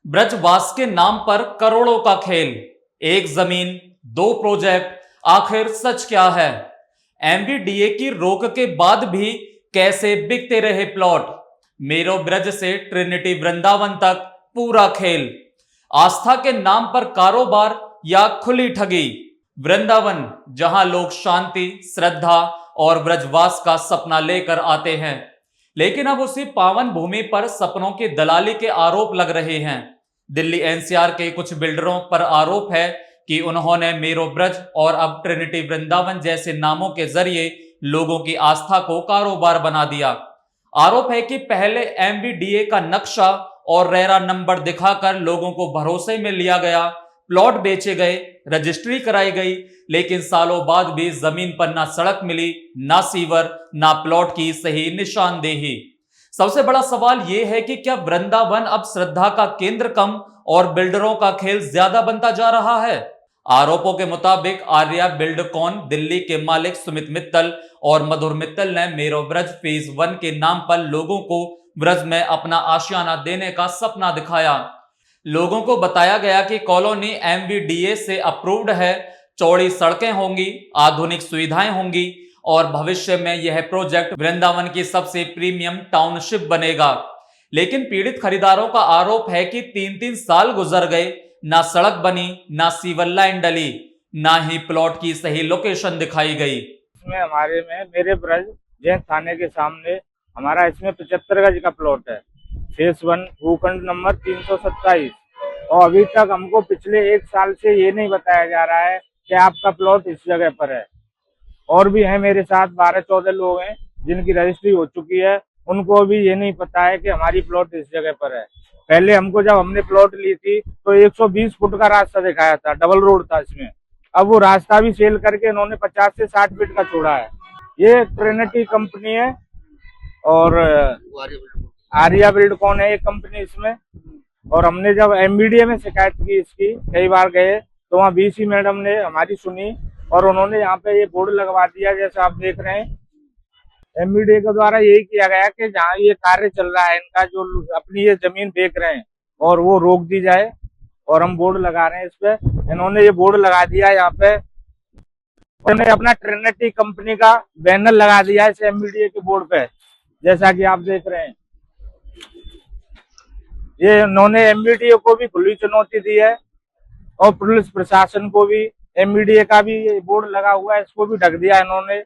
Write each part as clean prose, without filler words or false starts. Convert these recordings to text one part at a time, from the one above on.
ब्रजवास के नाम पर करोड़ों का खेल, एक जमीन दो प्रोजेक्ट, आखिर सच क्या है? एमवीडीए की रोक के बाद भी कैसे बिकते रहे प्लॉट? मेरो ब्रज से ट्रिनिटी वृंदावन तक पूरा खेल। आस्था के नाम पर कारोबार या खुली ठगी? वृंदावन, जहां लोग शांति, श्रद्धा और ब्रजवास का सपना लेकर आते हैं, लेकिन अब उसी पावन भूमि पर सपनों की दलाली के आरोप लग रहे हैं। दिल्ली एनसीआर के कुछ बिल्डरों पर आरोप है कि उन्होंने मेरो ब्रज और अब ट्रिनिटी वृंदावन जैसे नामों के जरिए लोगों की आस्था को कारोबार बना दिया। आरोप है कि पहले एमवीडीए का नक्शा और रेरा नंबर दिखाकर लोगों को भरोसे में लिया गया, प्लॉट बेचे गए, रजिस्ट्री कराई गई, लेकिन सालों बाद भी जमीन पर ना सड़क मिली, ना सीवर, ना प्लॉट की सही निशानदेही। सबसे बड़ा सवाल यह है कि क्या वृंदावन अब श्रद्धा का केंद्र कम और बिल्डरों का खेल ज्यादा बनता जा रहा है? आरोपों के मुताबिक आर्या बिल्डकॉन दिल्ली के मालिक सुमित मित्तल और मधुर मित्तल ने मेरो ब्रज फेज 1 के नाम पर लोगों को ब्रज में अपना आशियाना देने का सपना दिखाया। लोगों को बताया गया कि कॉलोनी एमवीडीए से अप्रूव्ड है, चौड़ी सड़कें होंगी, आधुनिक सुविधाएं होंगी और भविष्य में यह प्रोजेक्ट वृंदावन की सबसे प्रीमियम टाउनशिप बनेगा। लेकिन पीड़ित खरीदारों का आरोप है कि 3-3 साल गुजर गए, ना सड़क बनी, ना सीवर लाइन डली, ना ही प्लॉट की सही लोकेशन दिखाई गई। इसमें हमारे में मेरे ब्रज जैन थाने के सामने हमारा इसमें 75 गज का प्लॉट है, फेस 1 भूखंड नंबर 327। और अभी तक हमको पिछले 1 साल से ये नहीं बताया जा रहा है कि आपका प्लॉट इस जगह पर है। और भी हैं मेरे साथ 12-14 लोग हैं जिनकी रजिस्ट्री हो चुकी है, उनको भी ये नहीं पता है कि हमारी प्लॉट इस जगह पर है। पहले हमको जब हमने प्लॉट ली थी तो 120 फुट का रास्ता दिखाया था, डबल रोड था इसमें। अब वो रास्ता भी सेल करके इन्होंने 50 से 60 फीट का छोड़ा है। ये ट्रिनिटी कंपनी है और आर्या बिल्डकॉन है एक कंपनी इसमें। और हमने जब एमबीडीए में शिकायत की इसकी, कई बार गए तो वहाँ बीसी मैडम ने हमारी सुनी और उन्होंने यहाँ पे ये बोर्ड लगवा दिया जैसा आप देख रहे हैं। एमबीडीए के द्वारा यही किया गया कि जहाँ ये कार्य चल रहा है इनका, जो अपनी ये जमीन बेच रहे हैं और वो रोक दी जाए। और हम बोर्ड लगा रहे हैं इस पे, इन्होंने ये बोर्ड लगा दिया यहाँ पे, उन्होंने अपना ट्रिनिटी कंपनी का बैनर लगा दिया है इस एमबीडीए के बोर्ड पे, जैसा कि आप देख रहे हैं। ये इन्होंने एमबीडीए को भी खुली चुनौती दी है और पुलिस प्रशासन को भी। एमबीडीए का भी ये बोर्ड लगा हुआ है, इसको भी ढक दिया इन्होंने।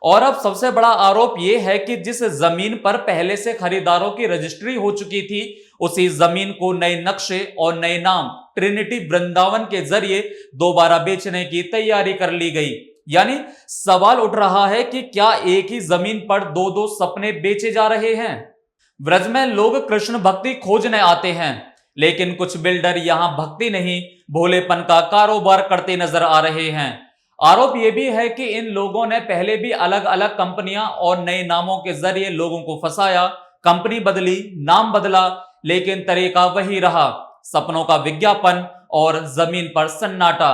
और अब सबसे बड़ा आरोप यह है कि जिस जमीन पर पहले से खरीदारों की रजिस्ट्री हो चुकी थी, उसी जमीन को नए नक्शे और नए नाम ट्रिनिटी वृंदावन के जरिए दोबारा बेचने की तैयारी कर ली गई। यानी सवाल उठ रहा है कि क्या एक ही जमीन पर दो दो सपने बेचे जा रहे हैं? ब्रज में लोग कृष्ण भक्ति खोजने आते हैं, लेकिन कुछ बिल्डर यहां भक्ति नहीं, भोलेपन का कारोबार करते नजर आ रहे हैं। आरोप यह भी है कि इन लोगों ने पहले भी अलग अलग कंपनियां और नए नामों के जरिए लोगों को फंसाया, कंपनी बदली, नाम बदला, लेकिन तरीका वही रहा, सपनों का विज्ञापन और जमीन पर सन्नाटा।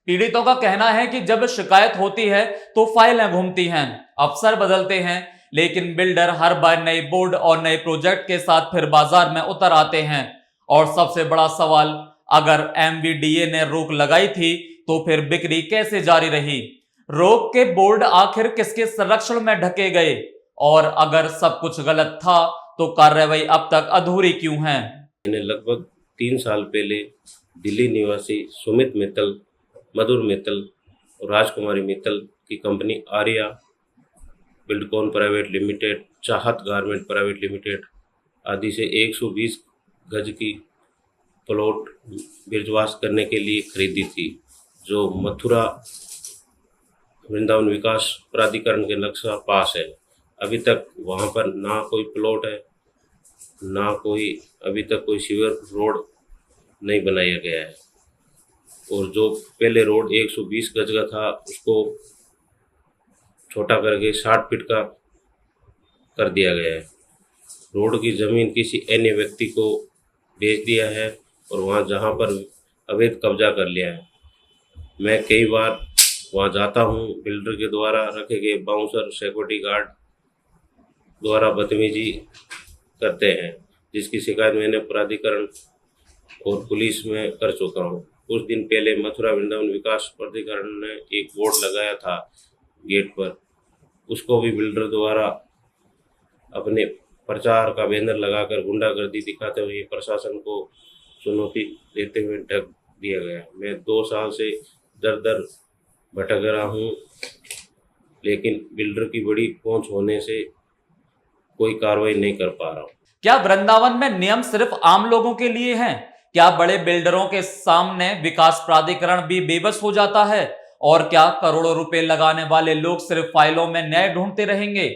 पीड़ितों का कहना है कि जब शिकायत होती है तो फाइलें घूमती हैं, अफसर बदलते हैं, लेकिन बिल्डर हर बार नए बोर्ड और नए प्रोजेक्ट के साथ फिर बाजार में उतर आते हैं। और सबसे बड़ा सवाल, अगर एमवीडीए ने रोक लगाई थी तो फिर बिक्री कैसे जारी रही? रोक के बोर्ड आखिर किसके संरक्षण में ढके गए? और अगर सब कुछ गलत था तो कार्रवाई अब तक अधूरी क्यों है? मैंने लगभग 3 साल पहले दिल्ली निवासी सुमित मित्तल, मधुर मित्तल और राजकुमारी मित्तल की company Arya Buildcon private limited, चाहत गारमेंट प्राइवेट लिमिटेड आदि से 120 गज की प्लॉट ब्रजवास करने के लिए खरीदी थी, जो मथुरा वृंदावन विकास प्राधिकरण के नक्शा पास है। अभी तक वहाँ पर ना कोई प्लॉट है, ना कोई अभी तक कोई सीवर रोड नहीं बनाया गया है। और जो पहले रोड 120 गज का था उसको छोटा करके 60 फीट का कर दिया गया है। रोड की ज़मीन किसी अन्य व्यक्ति को बेच दिया है और वहाँ जहाँ पर अवैध कब्जा कर लिया है। मैं कई बार वहाँ जाता हूँ, बिल्डर के द्वारा रखे गए बाउंसर, सिक्योरिटी गार्ड द्वारा बदतमीजी करते हैं, जिसकी शिकायत मैंने प्राधिकरण और पुलिस में कर चुका हूँ। कुछ दिन पहले मथुरा वृंदावन विकास प्राधिकरण ने एक बोर्ड लगाया था गेट पर, उसको भी बिल्डर द्वारा अपने प्रचार का बैनर लगाकर गुंडागर्दी दिखाते हुए प्रशासन को चुनौती देते हुए ढक दिया गया। मैं 2 साल से दर दर भटक रहा हूँ, लेकिन बिल्डर की बड़ी पहुंच होने से कोई कार्रवाई नहीं कर पा रहा हूँ। क्या वृंदावन में नियम सिर्फ आम लोगों के लिए हैं? क्या बड़े बिल्डरों के सामने विकास प्राधिकरण भी बेबस हो जाता है? और क्या करोड़ों रुपए लगाने वाले लोग सिर्फ फाइलों में न्याय ढूंढते रहेंगे?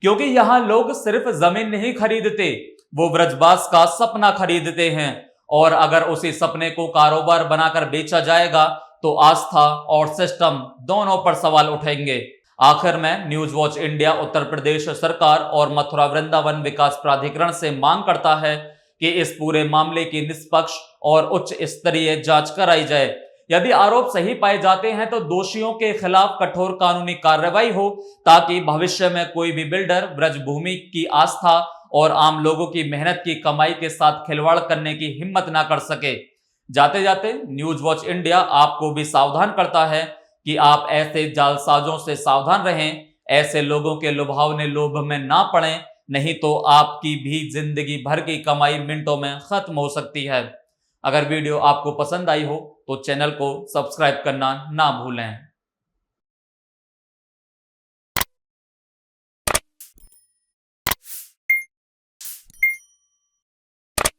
क्योंकि यहां लोग सिर्फ जमीन नहीं खरीदते, वो ब्रजबास का सपना खरीदते हैं। और अगर उसी सपने को कारोबार बनाकर बेचा जाएगा तो आस्था और सिस्टम दोनों पर सवाल उठेंगे। आखिर में news watch India Uttar Pradesh सरकार और मथुरा वृंदावन विकास प्राधिकरण से मांग करता है कि इस पूरे मामले की निष्पक्ष और उच्च स्तरीय जांच कराई जाए। यदि आरोप सही पाए जाते हैं तो दोषियों के खिलाफ कठोर कानूनी कार्रवाई हो, ताकि भविष्य में कोई भी बिल्डर ब्रजभूमि की आस्था और आम लोगों की मेहनत की कमाई के साथ खिलवाड़ करने की हिम्मत ना कर सके। जाते जाते न्यूज वॉच इंडिया आपको भी सावधान करता है कि आप ऐसे जालसाजों से सावधान रहें, ऐसे लोगों के लुभावने लोभ में ना पड़ें, नहीं तो आपकी भी जिंदगी भर की कमाई मिनटों में खत्म हो सकती है। अगर वीडियो आपको पसंद आई हो तो चैनल को सब्सक्राइब करना ना भूलें।